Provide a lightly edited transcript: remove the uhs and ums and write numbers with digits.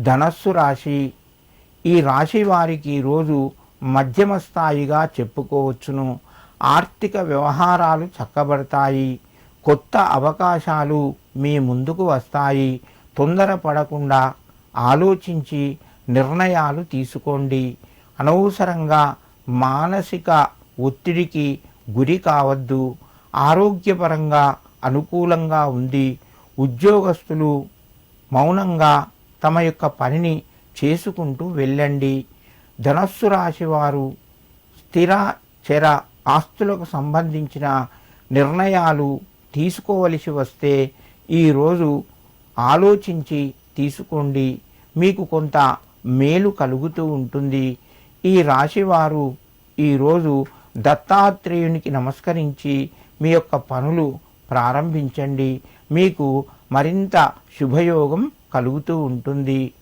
ధనస్సు రాశి. ఈ రాశి వారికి రోజు మధ్యమ స్థాయిగా చెప్పుకోవచ్చును. ఆర్థిక వ్యవహారాలు చక్కబడతాయి. కొత్త అవకాశాలు మీ ముందుకు వస్తాయి. తొందరపడకుండా ఆలోచించి నిర్ణయాలు తీసుకోండి. అనవసరంగా మానసిక ఒత్తిడికి గురి కావద్దు. ఆరోగ్యపరంగా అనుకూలంగా ఉంది. ఉద్యోగస్తులు మౌనంగా తమ యొక్క పనిని చేసుకుంటూ వెళ్ళండి. ధనస్సు రాశి వారు స్థిర చర ఆస్తులకు సంబంధించిన నిర్ణయాలు తీసుకోవలసి వస్తే ఈరోజు ఆలోచించి తీసుకోండి. మీకు కొంత మేలు కలుగుతూ ఉంటుంది. ఈ రాశివారు ఈరోజు దత్తాత్రేయునికి నమస్కరించి మీ యొక్క పనులు ప్రారంభించండి. మీకు మరింత శుభయోగం కలుగుతూ ఉంటుంది.